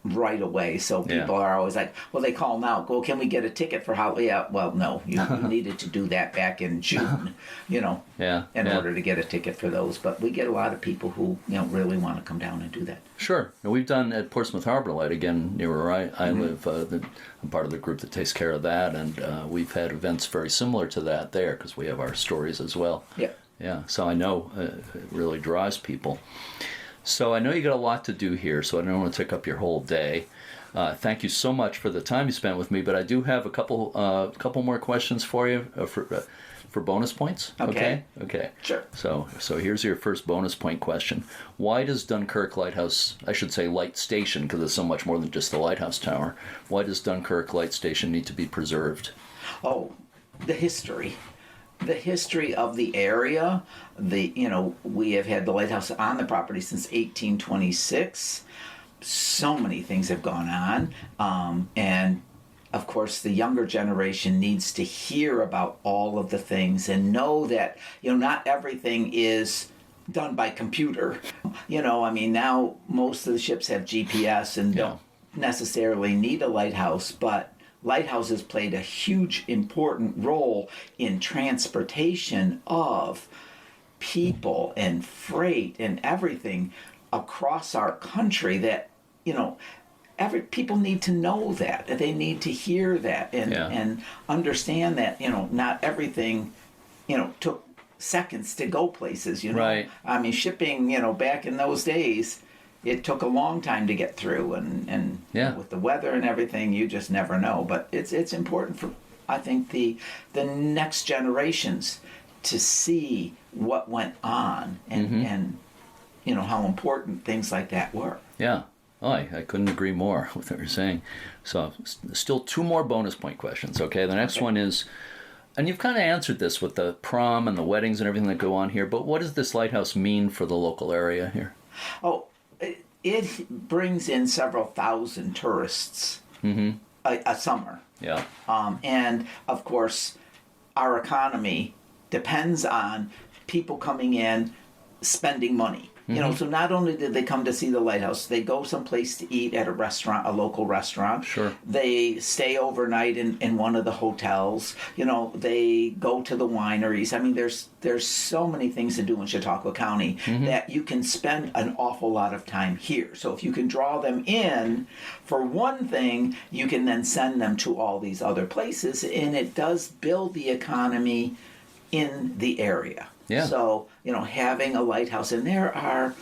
right away. So people are always like, well, they call now, go, can we get a ticket for Halloween? Yeah, well, no, you needed to do that back in June, in order to get a ticket for those. But we get a lot of people who, really want to come down and do that. Sure. And we've done at Portsmouth Harbor Light, again, near where I live, I'm part of the group that takes care of that. And we've had events very similar to that there because we have our stories as well. Yeah. Yeah. So I know it really draws people. So I know you got a lot to do here, so I don't want to take up your whole day. Thank you so much for the time you spent with me, but I do have a couple more questions for you for bonus points. Okay. Okay. Sure. So here's your first bonus point question. Why does Dunkirk Lighthouse, I should say Light Station, because it's so much more than just the lighthouse tower, why does Dunkirk Light Station need to be preserved? Oh, the history. The history of the area. We have had the lighthouse on the property since 1826. So many things have gone on, and of course the younger generation needs to hear about all of the things and know that not everything is done by computer. Now most of the ships have GPS and don't necessarily need a lighthouse, but lighthouses played a huge important role in transportation of people and freight and everything across our country. That people need to know that. They need to hear that and understand that not everything took seconds to go places. Right. Shipping back in those days, it took a long time to get through, and with the weather and everything, you just never know. But it's important for, I think, the next generations to see what went on and how important things like that were. Yeah. Oh, I couldn't agree more with what you're saying. So still two more bonus point questions, okay? The next one is, and you've kind of answered this with the prom and the weddings and everything that go on here, but what does this lighthouse mean for the local area here? Oh, it brings in several thousand tourists a summer. Yeah. And, of course, our economy depends on people coming in, spending money. So not only did they come to see the lighthouse, they go someplace to eat at a restaurant, a local restaurant. Sure. They stay overnight in one of the hotels. They go to the wineries. There's so many things to do in Chautauqua County that you can spend an awful lot of time here. So if you can draw them in for one thing, you can then send them to all these other places, and it does build the economy in the area. Yeah. So, having a lighthouse, and there are,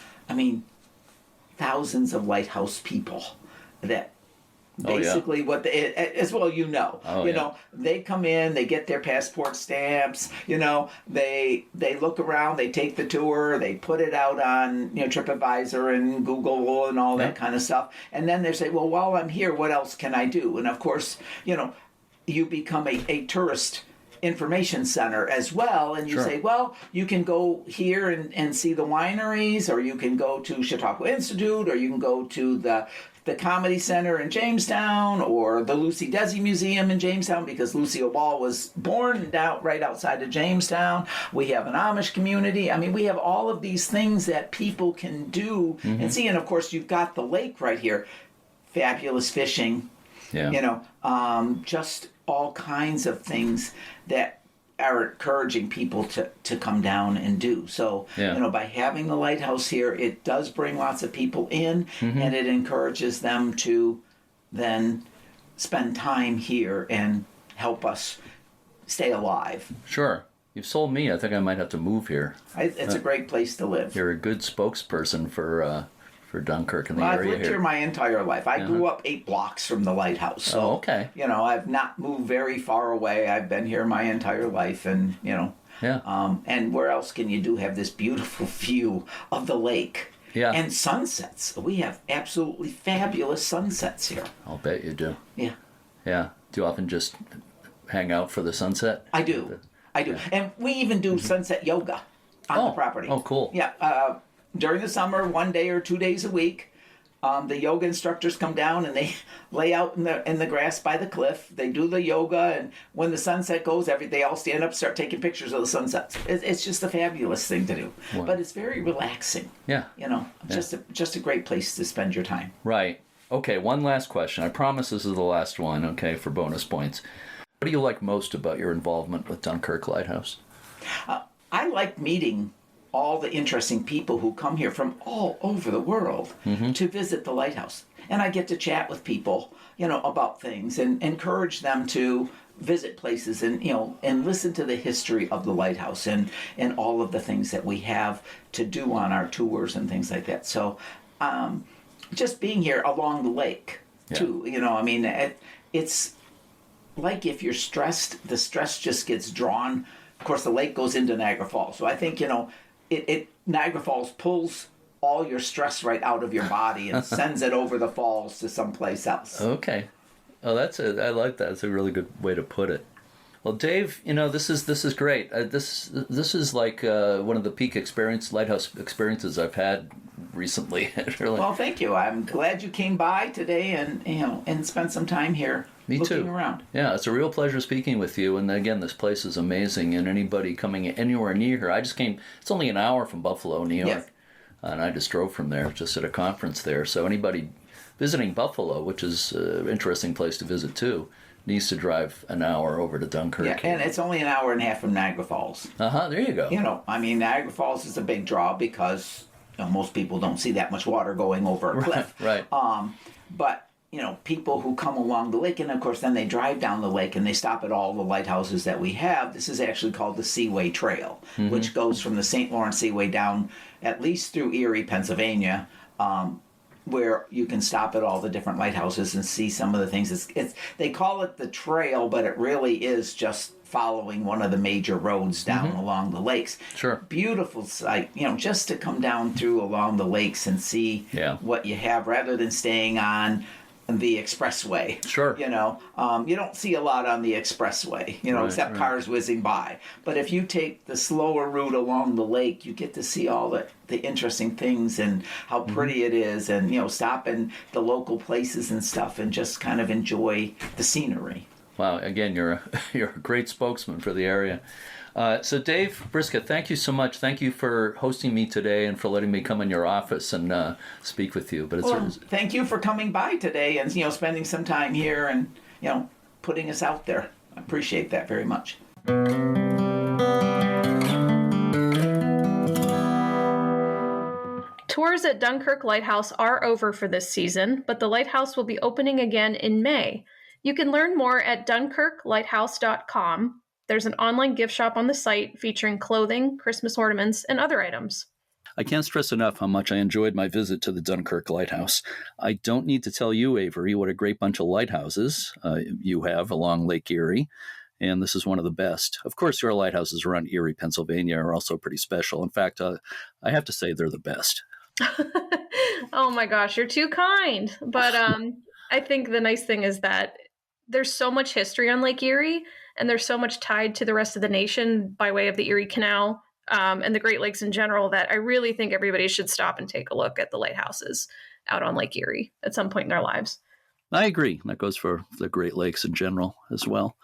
thousands of lighthouse people that basically what they, as well, they come in, they get their passport stamps, they look around, they take the tour, they put it out on, TripAdvisor and Google and all that kind of stuff. And then they say, well, while I'm here, what else can I do? And of course, you become a tourist information center as well, and you say, well, you can go here and see the wineries, or you can go to Chautauqua Institute, or you can go to the Comedy Center in Jamestown, or the Lucy Desi Museum in Jamestown, because Lucille Ball was born right outside of Jamestown. We have an Amish community. We have all of these things that people can do and see. And of course, you've got the lake right here. Fabulous fishing. Yeah. Just all kinds of things that are encouraging people to come down and do. So, by having the lighthouse here, it does bring lots of people in, and it encourages them to then spend time here and help us stay alive. Sure. You've sold me. I think I might have to move here. It's a great place to live. You're a good spokesperson for Dunkirk and the area here. I've lived here my entire life. I grew up 8 blocks from the lighthouse. So, okay. I've not moved very far away. I've been here my entire life, and, and where else can you have this beautiful view of the lake? Yeah. And sunsets. We have absolutely fabulous sunsets here. I'll bet you do. Yeah. Yeah. Do you often just hang out for the sunset? I do. Yeah. And we even do sunset yoga on the property. Oh, cool. Yeah. During the summer, 1 day or 2 days a week, the yoga instructors come down and they lay out in the grass by the cliff. They do the yoga, and when the sunset goes, they all stand up, start taking pictures of the sunsets. It's just a fabulous thing to do. Wow. But it's very relaxing. Yeah. Just a great place to spend your time. Right. Okay, one last question. I promise this is the last one, okay, for bonus points. What do you like most about your involvement with Dunkirk Lighthouse? I like meeting all the interesting people who come here from all over the world to visit the lighthouse. And I get to chat with people, about things and encourage them to visit places and, and listen to the history of the lighthouse and all of the things that we have to do on our tours and things like that. So just being here along the lake, too, it's like if you're stressed, the stress just gets drawn. Of course, the lake goes into Niagara Falls. So I think, Niagara Falls pulls all your stress right out of your body and sends it over the falls to someplace else. Okay. Oh, I like that. It's a really good way to put it. Well, Dave, this is great. This is like one of the peak lighthouse experiences I've had recently. Really. Well, thank you. I'm glad you came by today and spent some time here. Me looking too. Around. Yeah, it's a real pleasure speaking with you. And again, this place is amazing. And anybody coming anywhere near here, I just came. It's only an hour from Buffalo, New York, yes. And I just drove from there, just at a conference there. So anybody visiting Buffalo, which is an interesting place to visit too, needs to drive an hour over to Dunkirk. Yeah, and it's only an hour and a half from Niagara Falls. There you go. Niagara Falls is a big draw because most people don't see that much water going over a cliff. Right. But people who come along the lake, and of course then they drive down the lake and they stop at all the lighthouses that we have. This is actually called the Seaway Trail, which goes from the St. Lawrence Seaway down at least through Erie, Pennsylvania, where you can stop at all the different lighthouses and see some of the things. They call it the trail, but it really is just following one of the major roads down along the lakes. Sure. Beautiful sight, just to come down through along the lakes and see what you have rather than staying on the expressway. Sure. You don't see a lot on the expressway, except cars whizzing by. But if you take the slower route along the lake, you get to see all the interesting things and how pretty it is, and stop in the local places and stuff and just kind of enjoy the scenery. Wow, again, you're a great spokesman for the area. So Dave Briska, thank you so much. Thank you for hosting me today and for letting me come in your office and speak with you. But thank you for coming by today and spending some time here and putting us out there. I appreciate that very much. Tours at Dunkirk Lighthouse are over for this season, but the lighthouse will be opening again in May. You can learn more at dunkirklighthouse.com. There's an online gift shop on the site featuring clothing, Christmas ornaments, and other items. I can't stress enough how much I enjoyed my visit to the Dunkirk Lighthouse. I don't need to tell you, Averie, what a great bunch of lighthouses you have along Lake Erie, and this is one of the best. Of course, your lighthouses around Erie, Pennsylvania are also pretty special. In fact, I have to say they're the best. Oh my gosh, you're too kind. But I think the nice thing is that there's so much history on Lake Erie, and there's so much tied to the rest of the nation by way of the Erie Canal and the Great Lakes in general that I really think everybody should stop and take a look at the lighthouses out on Lake Erie at some point in their lives. I agree. That goes for the Great Lakes in general as well.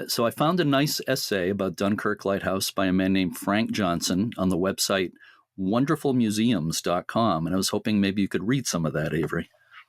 So I found a nice essay about Dunkirk Lighthouse by a man named Frank Johnson on the website wonderfulmuseums.com, and I was hoping maybe you could read some of that, Averie.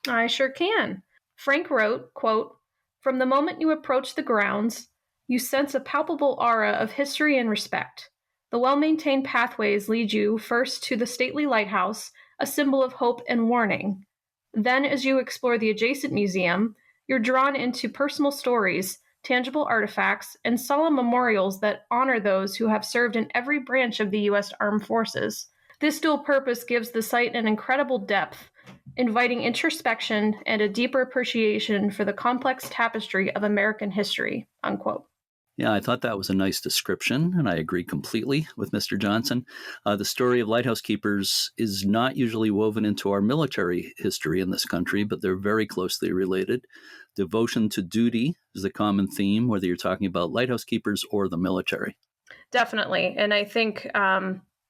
I sure can. Frank wrote, quote, "From the moment you approach the grounds, you sense a palpable aura of history and respect. The well-maintained pathways lead you first to the stately lighthouse, a symbol of hope and warning. Then, as you explore the adjacent museum, you're drawn into personal stories, tangible artifacts, and solemn memorials that honor those who have served in every branch of the U.S. Armed Forces. This dual purpose gives the site an incredible depth, inviting introspection and a deeper appreciation for the complex tapestry of American history," unquote. Yeah, I thought that was a nice description, and I agree completely with Mr. Johnson. The story of lighthouse keepers is not usually woven into our military history in this country, but they're very closely related. Devotion to duty is the common theme, whether you're talking about lighthouse keepers or the military. Definitely. And I think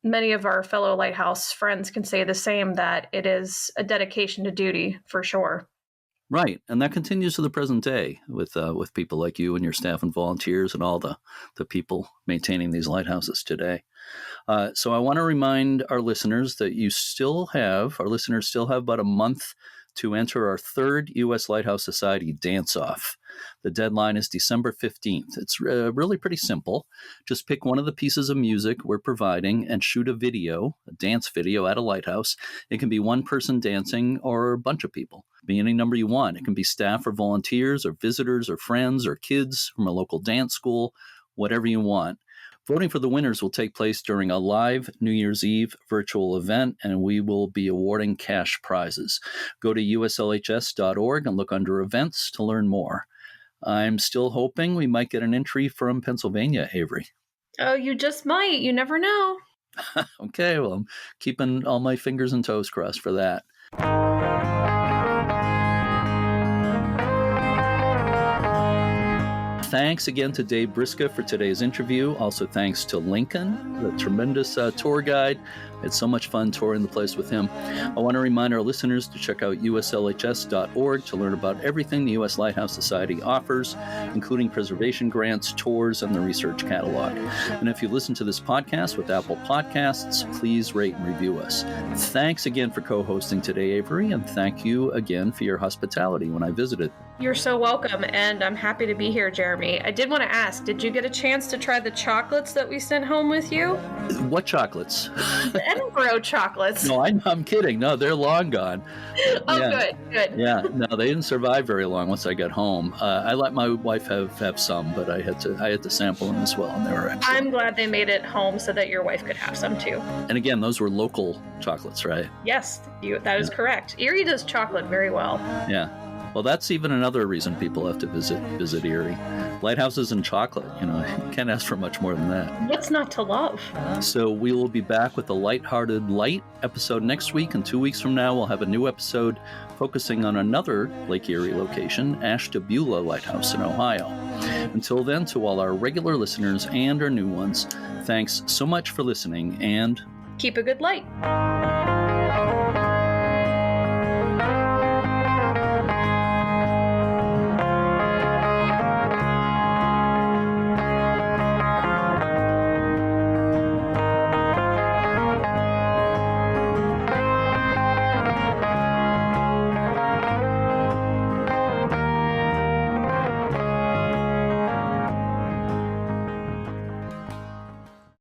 many of our fellow lighthouse friends can say the same, that it is a dedication to duty for sure. Right, and that continues to the present day with people like you and your staff and volunteers and all the people maintaining these lighthouses today. So I want to remind our listeners that our listeners still have about a month to enter our third U.S. Lighthouse Society dance-off. The deadline is December 15th. It's really pretty simple. Just pick one of the pieces of music we're providing and shoot a dance video at a lighthouse. It can be one person dancing or a bunch of people. Be any number you want. It can be staff or volunteers or visitors or friends or kids from a local dance school, whatever you want. Voting for the winners will take place during a live New Year's Eve virtual event, and we will be awarding cash prizes. Go to uslhs.org and look under events to learn more. I'm still hoping we might get an entry from Pennsylvania, Averie. Oh, you just might. You never know. Okay, well, I'm keeping all my fingers and toes crossed for that. Thanks again to Dave Briska for today's interview. Also thanks to Lincoln, the tremendous tour guide. I had so much fun touring the place with him. I want to remind our listeners to check out uslhs.org to learn about everything the U.S. Lighthouse Society offers, including preservation grants, tours, and the research catalog. And if you listen to this podcast with Apple Podcasts, please rate and review us. Thanks again for co-hosting today, Averie, and thank you again for your hospitality when I visited. You're so welcome, and I'm happy to be here, Jeremy. I did want to ask, did you get a chance to try the chocolates that we sent home with you? What chocolates? The Edinburgh chocolates. No, I'm kidding. No, they're long gone. Oh, yeah. Good. Yeah, no, they didn't survive very long once I got home. I let my wife have some, but I had to sample them as well, and they were excellent. I'm glad they made it home so that your wife could have some too. And again, those were local chocolates, right? Yes, that is correct. Erie does chocolate very well. Yeah. Well, that's even another reason people have to visit Erie. Lighthouses and chocolate, you can't ask for much more than that. What's not to love? So we will be back with the Lighthearted Light episode next week, and 2 weeks from now we'll have a new episode focusing on another Lake Erie location, Ashtabula Lighthouse in Ohio. Until then, to all our regular listeners and our new ones, thanks so much for listening, and keep a good light.